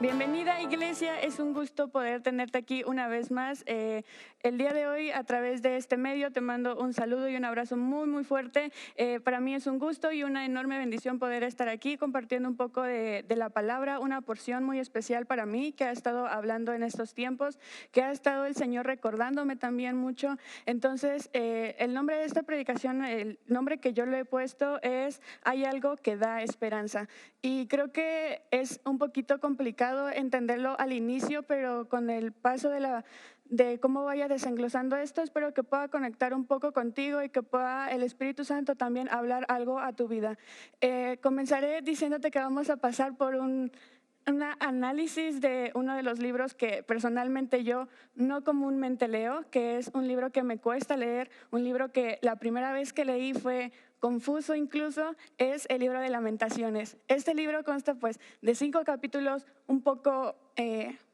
Bienvenida, Iglesia, es un gusto poder tenerte aquí una vez más. El día de hoy, a través de este medio, te mando un saludo y un abrazo muy fuerte. Para mí es un gusto y una enorme bendición poder estar aquí compartiendo un poco de la palabra, una porción muy especial para mí que ha estado hablando en estos tiempos, que ha estado el Señor recordándome también mucho. Entonces, el nombre de esta predicación, el nombre que yo le he puesto es Hay algo que da esperanza. Y creo que es un poquito complicado entenderlo al inicio, pero con el paso de cómo vaya desenglosando esto, espero que pueda conectar un poco contigo y que pueda el Espíritu Santo también hablar algo a tu vida. Comenzaré diciéndote que vamos a pasar por un análisis de uno de los libros que personalmente yo no comúnmente leo, que es un libro que me cuesta leer, un libro que la primera vez que leí fue confuso incluso, es el libro de Lamentaciones. Este libro consta pues de 5 capítulos un poco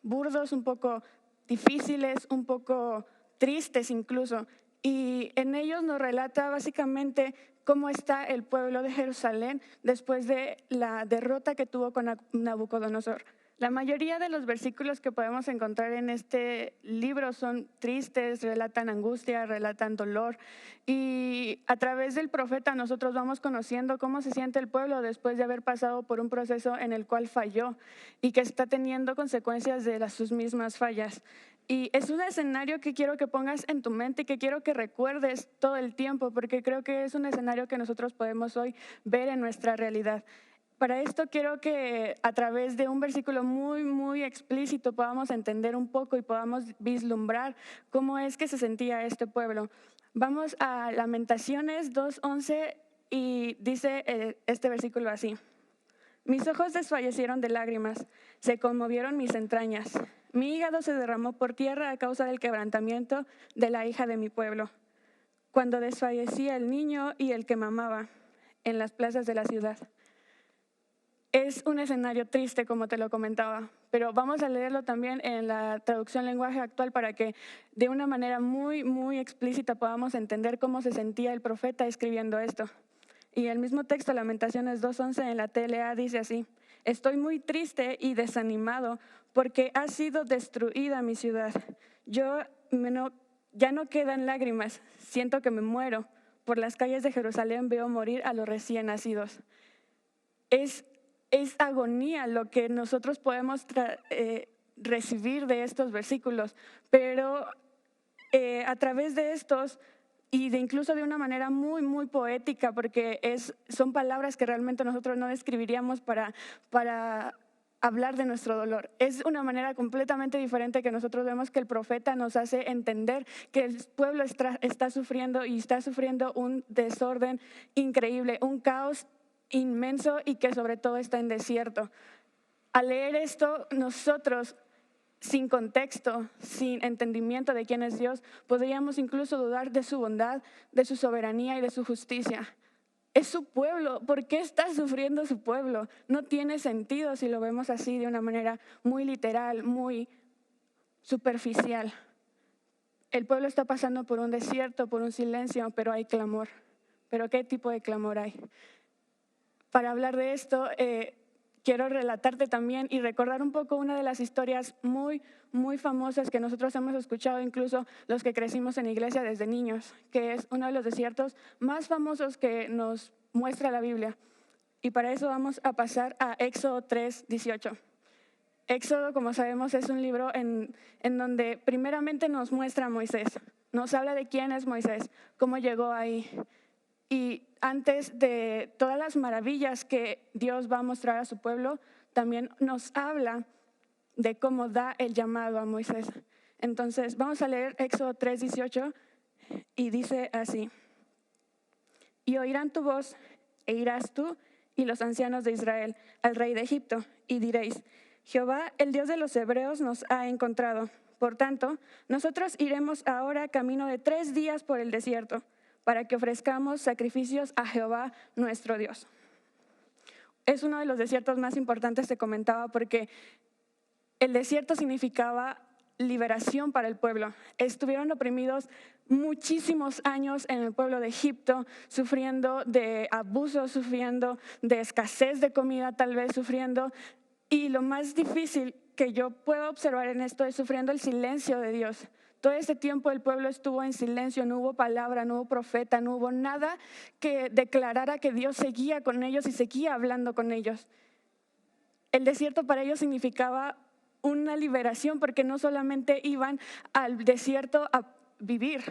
burdos, un poco difíciles, un poco tristes incluso, y en ellos nos relata básicamente cómo está el pueblo de Jerusalén después de la derrota que tuvo con Nabucodonosor. La mayoría de los versículos que podemos encontrar en este libro son tristes, relatan angustia, relatan dolor, y a través del profeta nosotros vamos conociendo cómo se siente el pueblo después de haber pasado por un proceso en el cual falló y que está teniendo consecuencias de sus mismas fallas. Y es un escenario que quiero que pongas en tu mente y que quiero que recuerdes todo el tiempo, porque creo que es un escenario que nosotros podemos hoy ver en nuestra realidad. Para esto quiero que a través de un versículo muy explícito podamos entender un poco y podamos vislumbrar cómo es que se sentía este pueblo. Vamos a Lamentaciones 2:11 y dice este versículo así: mis ojos desfallecieron de lágrimas, se conmovieron mis entrañas. Mi hígado se derramó por tierra a causa del quebrantamiento de la hija de mi pueblo, cuando desfallecía el niño y el que mamaba en las plazas de la ciudad. Es un escenario triste, como te lo comentaba, pero vamos a leerlo también en la traducción lenguaje actual para que de una manera muy explícita podamos entender cómo se sentía el profeta escribiendo esto. Y el mismo texto, Lamentaciones 2:11 en la TLA dice así: estoy muy triste y desanimado porque ha sido destruida mi ciudad. Ya no quedan lágrimas, siento que me muero. Por las calles de Jerusalén veo morir a los recién nacidos. Es agonía lo que nosotros podemos recibir de estos versículos, pero a través de estos y de incluso de una manera muy poética, porque son palabras que realmente nosotros no describiríamos para hablar de nuestro dolor. Es una manera completamente diferente que nosotros vemos que el profeta nos hace entender que el pueblo está sufriendo y está sufriendo un desorden increíble, un caos inmenso y que sobre todo está en desierto. Al leer esto, nosotros, sin contexto, sin entendimiento de quién es Dios, podríamos incluso dudar de su bondad, de su soberanía y de su justicia. Es su pueblo. ¿Por qué está sufriendo su pueblo? No tiene sentido si lo vemos así de una manera muy literal, muy superficial. El pueblo está pasando por un desierto, por un silencio, pero hay clamor. ¿Pero qué tipo de clamor hay? Para hablar de esto, quiero relatarte también y recordar un poco una de las historias muy famosas que nosotros hemos escuchado, incluso los que crecimos en iglesia desde niños, que es uno de los desiertos más famosos que nos muestra la Biblia. Y para eso vamos a pasar a Éxodo 3:18. Éxodo, como sabemos, es un libro en donde primeramente nos muestra a Moisés, nos habla de quién es Moisés, cómo llegó ahí. Y antes de todas las maravillas que Dios va a mostrar a su pueblo, también nos habla de cómo da el llamado a Moisés. Entonces, vamos a leer Éxodo 3:18 y dice así: y oirán tu voz e irás tú y los ancianos de Israel al rey de Egipto y diréis: Jehová, el Dios de los hebreos, nos ha encontrado. Por tanto, nosotros iremos ahora camino de 3 días por el desierto, para que ofrezcamos sacrificios a Jehová nuestro Dios. Es uno de los desiertos más importantes, te comentaba, porque el desierto significaba liberación para el pueblo. Estuvieron oprimidos muchísimos años en el pueblo de Egipto, sufriendo de abusos, sufriendo de escasez de comida, tal vez sufriendo Y lo más difícil que yo puedo observar en esto es sufriendo el silencio de Dios. Todo ese tiempo el pueblo estuvo en silencio, no hubo palabra, no hubo profeta, no hubo nada que declarara que Dios seguía con ellos y seguía hablando con ellos. El desierto para ellos significaba una liberación porque no solamente iban al desierto a vivir,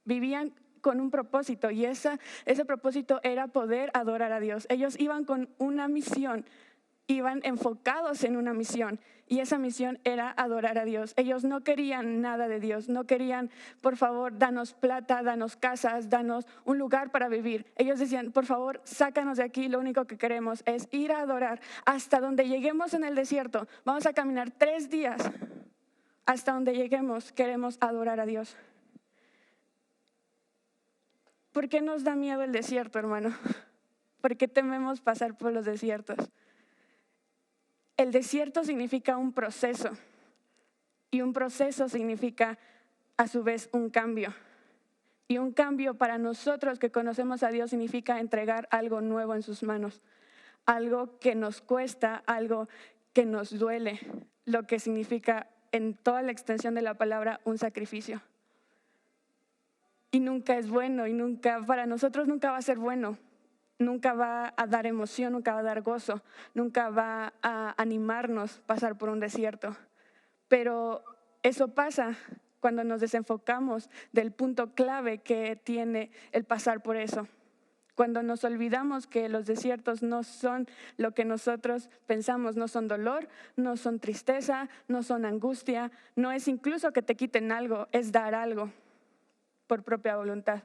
vivían con un propósito y ese propósito era poder adorar a Dios. Ellos iban con una misión, iban enfocados en una misión y esa misión era adorar a Dios. Ellos no querían nada de Dios, no querían, por favor, danos plata, danos casas, danos un lugar para vivir. Ellos decían, por favor, sácanos de aquí, lo único que queremos es ir a adorar. Hasta donde lleguemos en el desierto, vamos a caminar 3 días. Hasta donde lleguemos, queremos adorar a Dios. ¿Por qué nos da miedo el desierto, hermano? ¿Por qué tememos pasar por los desiertos? El desierto significa un proceso y un proceso significa a su vez un cambio. Y un cambio para nosotros que conocemos a Dios significa entregar algo nuevo en sus manos, algo que nos cuesta, algo que nos duele, lo que significa en toda la extensión de la palabra un sacrificio. Y nunca es bueno y para nosotros nunca va a ser bueno. Nunca va a dar emoción, nunca va a dar gozo, nunca va a animarnos pasar por un desierto. Pero eso pasa cuando nos desenfocamos del punto clave que tiene el pasar por eso. Cuando nos olvidamos que los desiertos no son lo que nosotros pensamos, no son dolor, no son tristeza, no son angustia, no es incluso que te quiten algo, es dar algo por propia voluntad.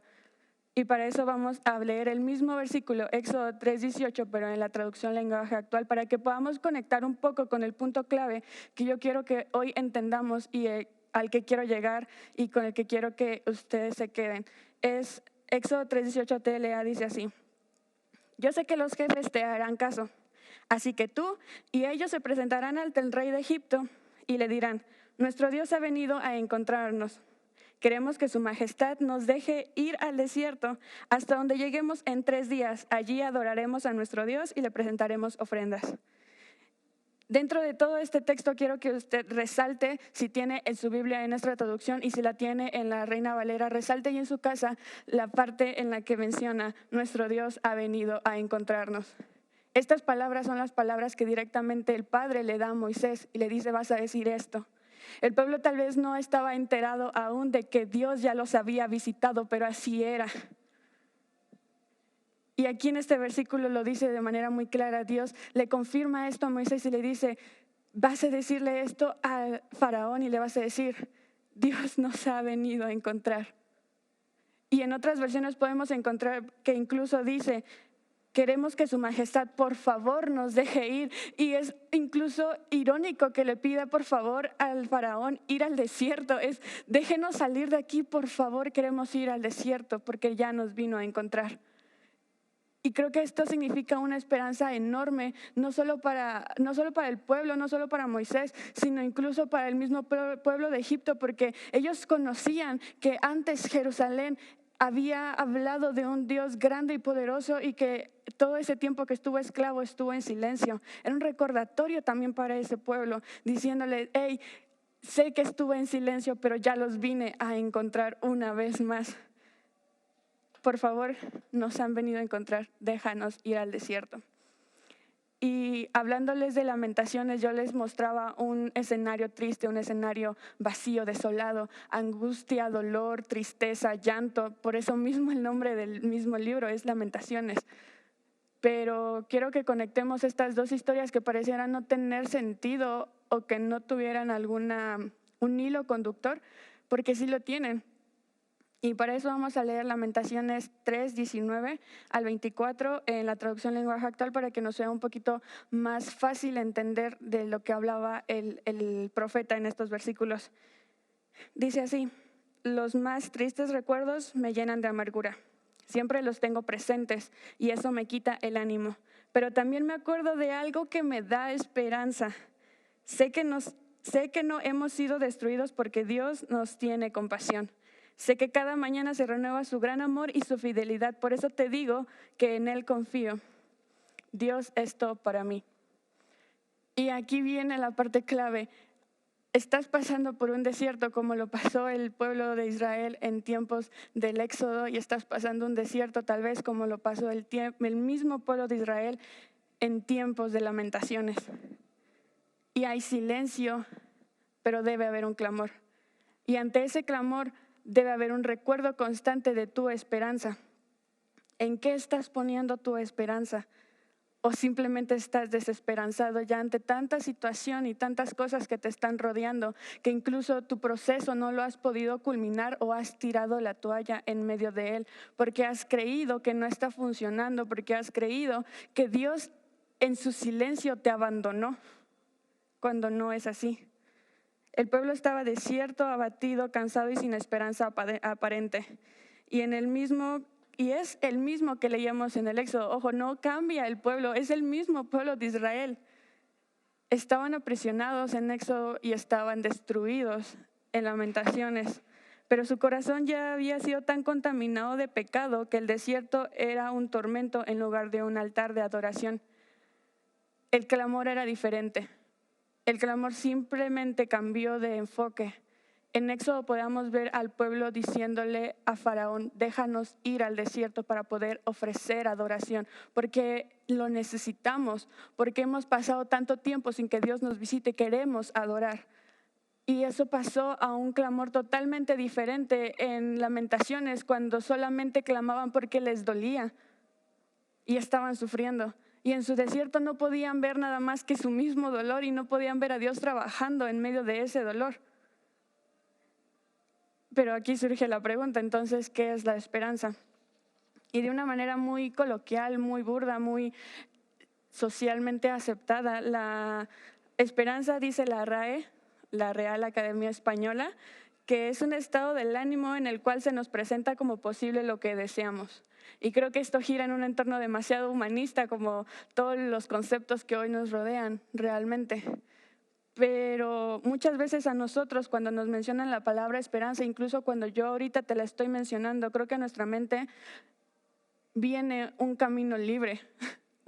Y para eso vamos a leer el mismo versículo, Éxodo 3:18, pero en la traducción lenguaje actual, para que podamos conectar un poco con el punto clave que yo quiero que hoy entendamos y al que quiero llegar y con el que quiero que ustedes se queden. Es Éxodo 3:18 TLA, dice así: yo sé que los jefes te harán caso, así que tú y ellos se presentarán ante el rey de Egipto y le dirán, nuestro Dios ha venido a encontrarnos. Queremos que su majestad nos deje ir al desierto hasta donde lleguemos en 3 días. Allí adoraremos a nuestro Dios y le presentaremos ofrendas. Dentro de todo este texto quiero que usted resalte, si tiene en su Biblia en nuestra traducción y si la tiene en la Reina Valera, resalte ahí en su casa la parte en la que menciona nuestro Dios ha venido a encontrarnos. Estas palabras son las palabras que directamente el Padre le da a Moisés y le dice, vas a decir esto. El pueblo tal vez no estaba enterado aún de que Dios ya los había visitado, pero así era. Y aquí en este versículo lo dice de manera muy clara. Dios le confirma esto a Moisés y le dice, vas a decirle esto al faraón y le vas a decir, Dios nos ha venido a encontrar. Y en otras versiones podemos encontrar que incluso dice, queremos que su majestad por favor nos deje ir. Y es incluso irónico que le pida por favor al faraón ir al desierto. Es, déjenos salir de aquí, por favor, queremos ir al desierto porque ya nos vino a encontrar. Y creo que esto significa una esperanza enorme, no solo para el pueblo, no solo para Moisés, sino incluso para el mismo pueblo de Egipto, porque ellos conocían que antes Jerusalén había hablado de un Dios grande y poderoso y que todo ese tiempo que estuvo esclavo estuvo en silencio. Era un recordatorio también para ese pueblo, diciéndole, hey, sé que estuve en silencio, pero ya los vine a encontrar una vez más. Por favor, nos han venido a encontrar, déjanos ir al desierto. Y hablándoles de lamentaciones, yo les mostraba un escenario triste, un escenario vacío, desolado, angustia, dolor, tristeza, llanto. Por eso mismo el nombre del mismo libro es Lamentaciones. Pero quiero que conectemos estas dos historias que parecieran no tener sentido o que no tuvieran un hilo conductor, porque sí lo tienen. Y para eso vamos a leer Lamentaciones 3:19 al 24 en la traducción lenguaje actual para que nos sea un poquito más fácil entender de lo que hablaba el profeta en estos versículos. Dice así, los más tristes recuerdos me llenan de amargura. Siempre los tengo presentes y eso me quita el ánimo. Pero también me acuerdo de algo que me da esperanza. Sé que no hemos sido destruidos porque Dios nos tiene compasión. Sé que cada mañana se renueva su gran amor y su fidelidad. Por eso te digo que en Él confío. Dios es todo para mí. Y aquí viene la parte clave. Estás pasando por un desierto como lo pasó el pueblo de Israel en tiempos del Éxodo, y estás pasando un desierto tal vez como lo pasó el mismo pueblo de Israel en tiempos de lamentaciones. Y hay silencio, pero debe haber un clamor. Y ante ese clamor debe haber un recuerdo constante de tu esperanza. ¿En qué estás poniendo tu esperanza? ¿O simplemente estás desesperanzado ya ante tanta situación y tantas cosas que te están rodeando, que incluso tu proceso no lo has podido culminar o has tirado la toalla en medio de él? Porque has creído que no está funcionando, porque has creído que Dios en su silencio te abandonó, cuando no es así. El pueblo estaba desierto, abatido, cansado y sin esperanza aparente. Y es el mismo que leíamos en el Éxodo. Ojo, no cambia el pueblo, es el mismo pueblo de Israel. Estaban aprisionados en Éxodo y estaban destruidos en Lamentaciones. Pero su corazón ya había sido tan contaminado de pecado que el desierto era un tormento en lugar de un altar de adoración. El clamor era diferente. El clamor simplemente cambió de enfoque. En Éxodo podemos ver al pueblo diciéndole a Faraón: déjanos ir al desierto para poder ofrecer adoración, porque lo necesitamos, porque hemos pasado tanto tiempo sin que Dios nos visite, queremos adorar. Y eso pasó a un clamor totalmente diferente en Lamentaciones, cuando solamente clamaban porque les dolía y estaban sufriendo. Y en su desierto no podían ver nada más que su mismo dolor y no podían ver a Dios trabajando en medio de ese dolor. Pero aquí surge la pregunta, entonces, ¿qué es la esperanza? Y de una manera muy coloquial, muy burda, muy socialmente aceptada, la esperanza, dice la RAE, la Real Academia Española, que es un estado del ánimo en el cual se nos presenta como posible lo que deseamos. Y creo que esto gira en un entorno demasiado humanista, como todos los conceptos que hoy nos rodean realmente. Pero muchas veces a nosotros, cuando nos mencionan la palabra esperanza, incluso cuando yo ahorita te la estoy mencionando, creo que a nuestra mente viene un camino libre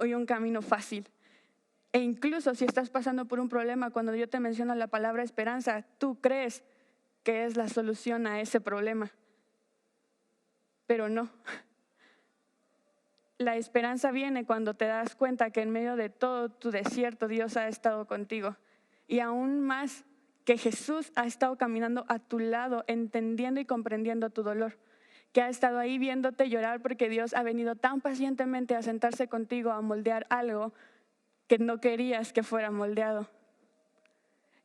y un camino fácil. E incluso si estás pasando por un problema, cuando yo te menciono la palabra esperanza, tú crees que es la solución a ese problema. Pero no. La esperanza viene cuando te das cuenta que en medio de todo tu desierto Dios ha estado contigo. Y aún más, que Jesús ha estado caminando a tu lado, entendiendo y comprendiendo tu dolor. Que ha estado ahí viéndote llorar porque Dios ha venido tan pacientemente a sentarse contigo a moldear algo que no querías que fuera moldeado.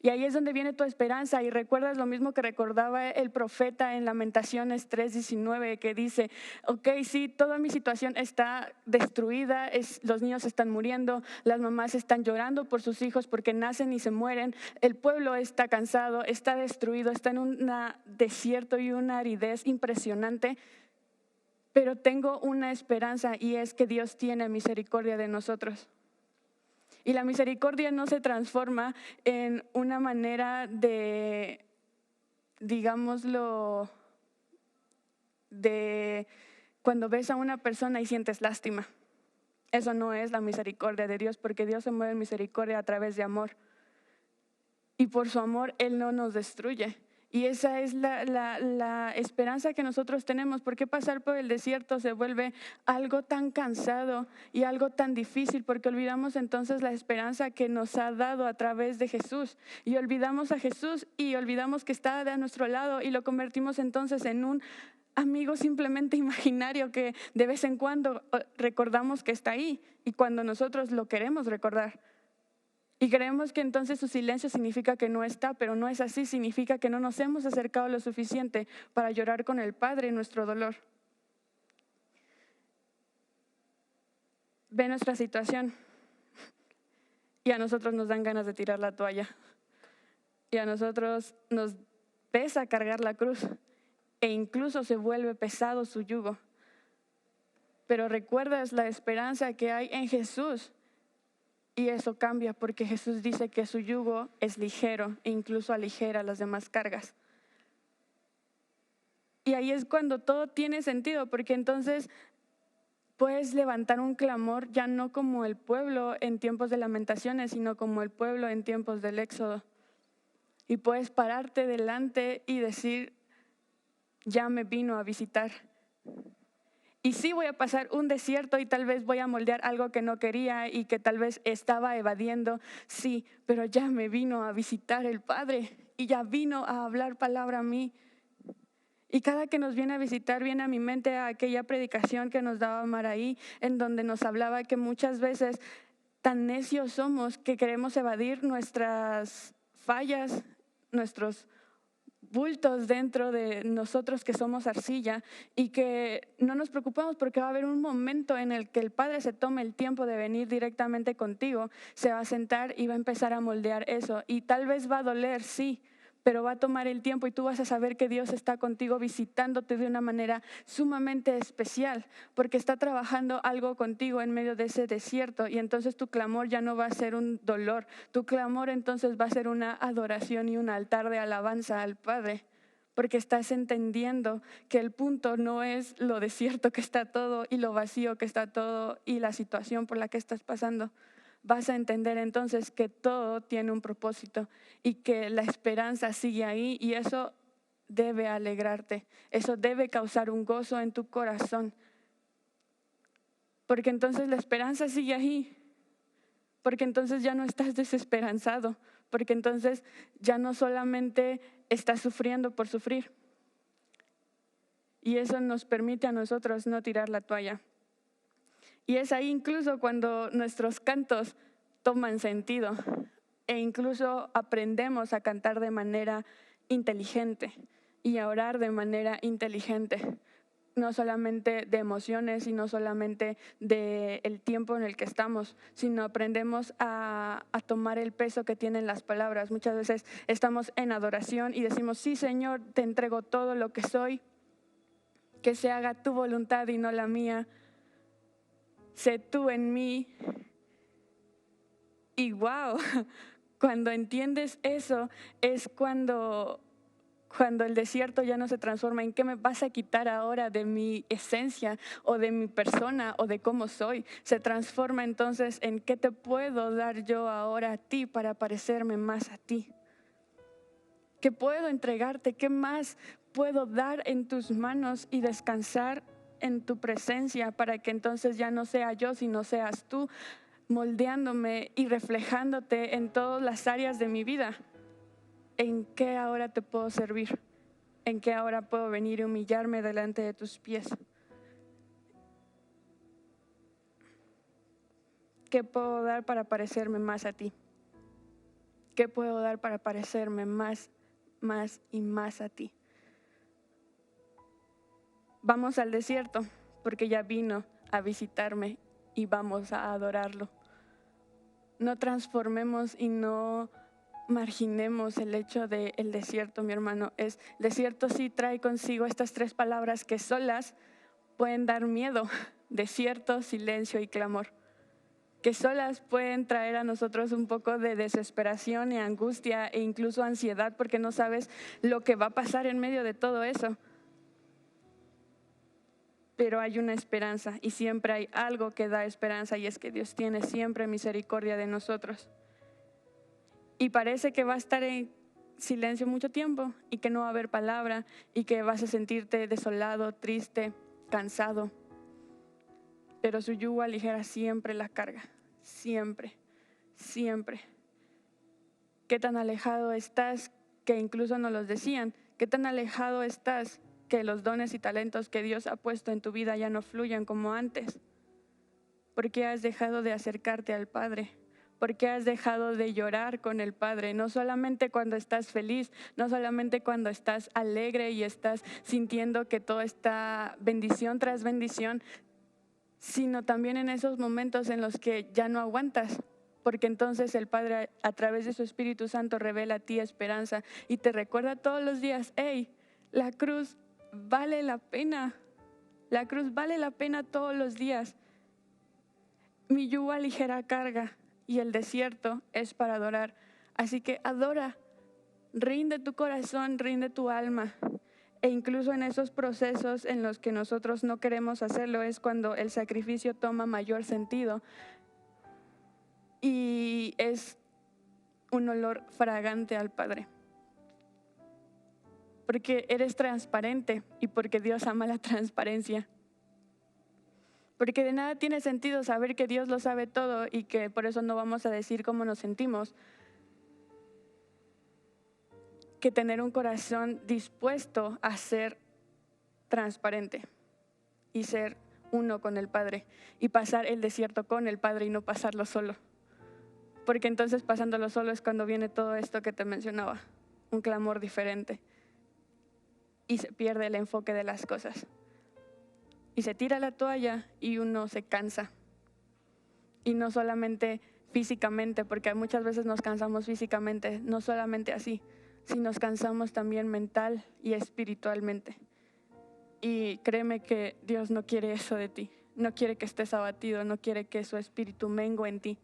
Y ahí es donde viene tu esperanza, y recuerdas lo mismo que recordaba el profeta en Lamentaciones 3:19, que dice: ok, sí, toda mi situación está destruida, los niños están muriendo, las mamás están llorando por sus hijos porque nacen y se mueren, el pueblo está cansado, está destruido, está en un desierto y una aridez impresionante, pero tengo una esperanza, y es que Dios tiene misericordia de nosotros. Y la misericordia no se transforma en una manera de, digámoslo, de cuando ves a una persona y sientes lástima. Eso no es la misericordia de Dios, porque Dios se mueve en misericordia a través de amor. Y por su amor Él no nos destruye. Y esa es la esperanza que nosotros tenemos. ¿Por qué pasar por el desierto se vuelve algo tan cansado y algo tan difícil? Porque olvidamos entonces la esperanza que nos ha dado a través de Jesús. Y olvidamos a Jesús y olvidamos que está de nuestro lado, y lo convertimos entonces en un amigo simplemente imaginario que de vez en cuando recordamos que está ahí, y cuando nosotros lo queremos recordar. Y creemos que entonces su silencio significa que no está, pero no es así. Significa que no nos hemos acercado lo suficiente para llorar con el Padre nuestro dolor. Ve nuestra situación y a nosotros nos dan ganas de tirar la toalla. Y a nosotros nos pesa cargar la cruz, e incluso se vuelve pesado su yugo. Pero recuerdas la esperanza que hay en Jesús. Y eso cambia, porque Jesús dice que su yugo es ligero e incluso aligera las demás cargas. Y ahí es cuando todo tiene sentido, porque entonces puedes levantar un clamor ya no como el pueblo en tiempos de lamentaciones, sino como el pueblo en tiempos del Éxodo. Y puedes pararte delante y decir, ya me vino a visitar. Y sí voy a pasar un desierto y tal vez voy a moldear algo que no quería y que tal vez estaba evadiendo. Sí, pero ya me vino a visitar el Padre y ya vino a hablar palabra a mí. Y cada que nos viene a visitar, viene a mi mente aquella predicación que nos daba Maraí, en donde nos hablaba que muchas veces tan necios somos que queremos evadir nuestras fallas, nuestros bultos dentro de nosotros que somos arcilla, y que no nos preocupamos porque va a haber un momento en el que el Padre se tome el tiempo de venir directamente contigo, se va a sentar y va a empezar a moldear eso. Y tal vez va a doler, sí, pero va a tomar el tiempo y tú vas a saber que Dios está contigo visitándote de una manera sumamente especial, porque está trabajando algo contigo en medio de ese desierto, y entonces tu clamor ya no va a ser un dolor, tu clamor entonces va a ser una adoración y un altar de alabanza al Padre, porque estás entendiendo que el punto no es lo desierto que está todo y lo vacío que está todo y la situación por la que estás pasando. Vas a entender entonces que todo tiene un propósito y que la esperanza sigue ahí, y eso debe alegrarte, eso debe causar un gozo en tu corazón, porque entonces la esperanza sigue ahí, porque entonces ya no estás desesperanzado, porque entonces ya no solamente estás sufriendo por sufrir, y eso nos permite a nosotros no tirar la toalla. Y es ahí incluso cuando nuestros cantos toman sentido e incluso aprendemos a cantar de manera inteligente y a orar de manera inteligente, no solamente de emociones y no solamente del tiempo en el que estamos, sino aprendemos a tomar el peso que tienen las palabras. Muchas veces estamos en adoración y decimos, sí, Señor, te entrego todo lo que soy, que se haga tu voluntad y no la mía. Sé tú en mí. Y wow, cuando entiendes eso es cuando el desierto ya no se transforma en qué me vas a quitar ahora de mi esencia o de mi persona o de cómo soy. Se transforma entonces en qué te puedo dar yo ahora a ti para parecerme más a ti. ¿Qué puedo entregarte? ¿Qué más puedo dar en tus manos y descansar en tu presencia para que entonces ya no sea yo, sino seas tú, moldeándome y reflejándote en todas las áreas de mi vida? ¿En qué ahora te puedo servir? ¿En qué ahora puedo venir y humillarme delante de tus pies? ¿Qué puedo dar para parecerme más a ti? ¿Qué puedo dar para parecerme más y más a ti? Vamos al desierto porque ya vino a visitarme y vamos a adorarlo. No transformemos y no marginemos el hecho del desierto, mi hermano. El desierto sí trae consigo estas tres palabras que solas pueden dar miedo: desierto, silencio y clamor. Que solas pueden traer a nosotros un poco de desesperación y angustia e incluso ansiedad, porque no sabes lo que va a pasar en medio de todo eso. Pero hay una esperanza y siempre hay algo que da esperanza, y es que Dios tiene siempre misericordia de nosotros. Y parece que va a estar en silencio mucho tiempo y que no va a haber palabra y que vas a sentirte desolado, triste, cansado. Pero su yugo aligera siempre la carga, siempre, siempre. ¿Qué tan alejado estás? Que incluso nos los decían. ¿Qué tan alejado estás que los dones y talentos que Dios ha puesto en tu vida ya no fluyan como antes? ¿Por qué has dejado de acercarte al Padre? ¿Por qué has dejado de llorar con el Padre? No solamente cuando estás feliz, no solamente cuando estás alegre y estás sintiendo que todo está bendición tras bendición, sino también en esos momentos en los que ya no aguantas, porque entonces el Padre a través de su Espíritu Santo revela a ti esperanza y te recuerda todos los días, hey, la cruz vale la pena, la cruz vale la pena todos los días. Mi yugo ligera carga y el desierto es para adorar. Así que adora, rinde tu corazón, rinde tu alma. E incluso en esos procesos en los que nosotros no queremos hacerlo es cuando el sacrificio toma mayor sentido y es un olor fragante al Padre. Porque eres transparente y porque Dios ama la transparencia. Porque de nada tiene sentido saber que Dios lo sabe todo y que por eso no vamos a decir cómo nos sentimos, que tener un corazón dispuesto a ser transparente y ser uno con el Padre y pasar el desierto con el Padre y no pasarlo solo. Porque entonces pasándolo solo es cuando viene todo esto que te mencionaba, un clamor diferente y se pierde el enfoque de las cosas. Y se tira la toalla y uno se cansa. Y no solamente físicamente, porque muchas veces nos cansamos físicamente, no solamente así, sino nos cansamos también mental y espiritualmente. Y créeme que Dios no quiere eso de ti, no quiere que estés abatido, no quiere que su espíritu mengue en ti.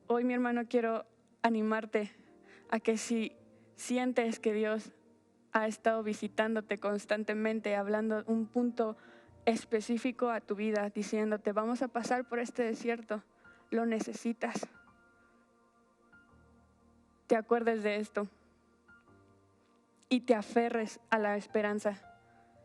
Hoy, mi hermano, quiero animarte a que si sientes que Dios ha estado visitándote constantemente, hablando un punto específico a tu vida, diciéndote, vamos a pasar por este desierto, lo necesitas. Te acuerdes de esto y te aferres a la esperanza.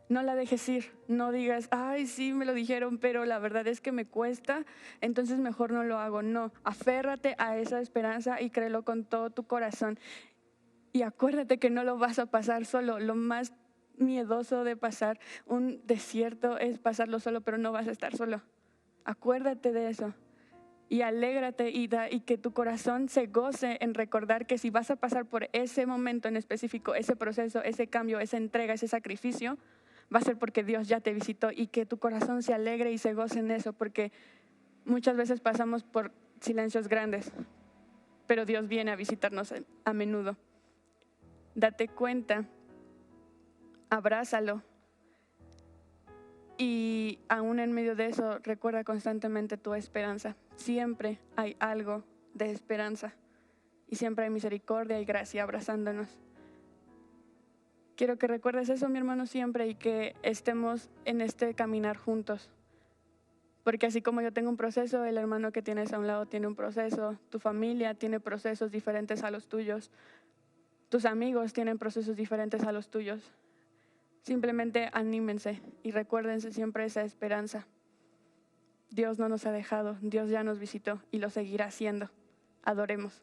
No la dejes ir, no digas, ay, sí, me lo dijeron, pero la verdad es que me cuesta, entonces mejor no lo hago. No, aférrate a esa esperanza y créelo con todo tu corazón. Y acuérdate que no lo vas a pasar solo. Lo más miedoso de pasar un desierto es pasarlo solo, pero no vas a estar solo. Acuérdate de eso. Y alégrate y que tu corazón se goce en recordar que si vas a pasar por ese momento en específico, ese proceso, ese cambio, esa entrega, ese sacrificio, va a ser porque Dios ya te visitó y que tu corazón se alegre y se goce en eso, porque muchas veces pasamos por silencios grandes, pero Dios viene a visitarnos a menudo. Date cuenta, abrázalo y aún en medio de eso recuerda constantemente tu esperanza. Siempre hay algo de esperanza y siempre hay misericordia y gracia abrazándonos. Quiero que recuerdes eso, mi hermano, siempre y que estemos en este caminar juntos. Porque así como yo tengo un proceso, el hermano que tienes a un lado tiene un proceso, tu familia tiene procesos diferentes a los tuyos, tus amigos tienen procesos diferentes a los tuyos. Simplemente anímense y recuérdense siempre esa esperanza. Dios no nos ha dejado, Dios ya nos visitó y lo seguirá haciendo. Adoremos.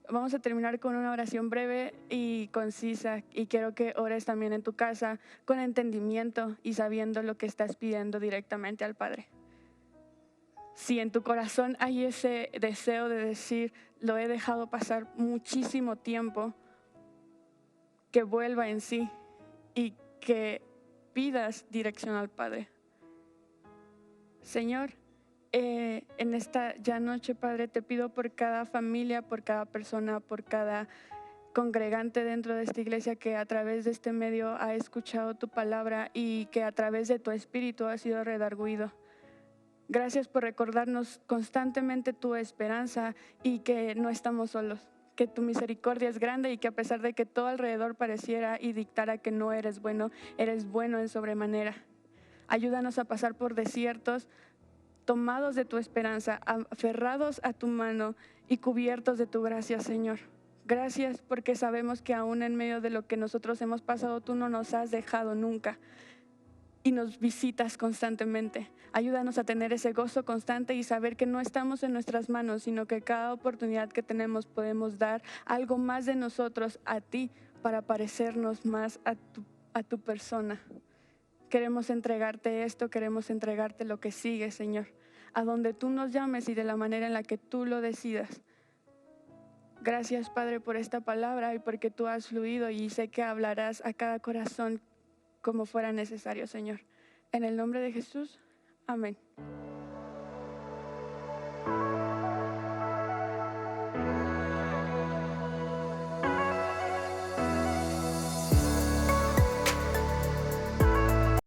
Vamos a terminar con una oración breve y concisa y quiero que ores también en tu casa con entendimiento y sabiendo lo que estás pidiendo directamente al Padre. Si en tu corazón hay ese deseo de decir, lo he dejado pasar muchísimo tiempo, que vuelva en sí y que pidas dirección al Padre. Señor, en esta ya noche, Padre, te pido por cada familia, por cada persona, por cada congregante dentro de esta iglesia que a través de este medio ha escuchado tu palabra y que a través de tu espíritu ha sido redarguido. Gracias por recordarnos constantemente tu esperanza y que no estamos solos, que tu misericordia es grande y que a pesar de que todo alrededor pareciera y dictara que no eres bueno en sobremanera. Ayúdanos a pasar por desiertos, tomados de tu esperanza, aferrados a tu mano y cubiertos de tu gracia, Señor. Gracias porque sabemos que aún en medio de lo que nosotros hemos pasado, tú no nos has dejado nunca y nos visitas constantemente. Ayúdanos a tener ese gozo constante y saber que no estamos en nuestras manos, sino que cada oportunidad que tenemos podemos dar algo más de nosotros a ti para parecernos más a tu persona. Queremos entregarte esto, queremos entregarte lo que sigue, Señor, a donde tú nos llames y de la manera en la que tú lo decidas. Gracias, Padre, por esta palabra y porque tú has fluido y sé que hablarás a cada corazón como fuera necesario, Señor. En el nombre de Jesús, amén.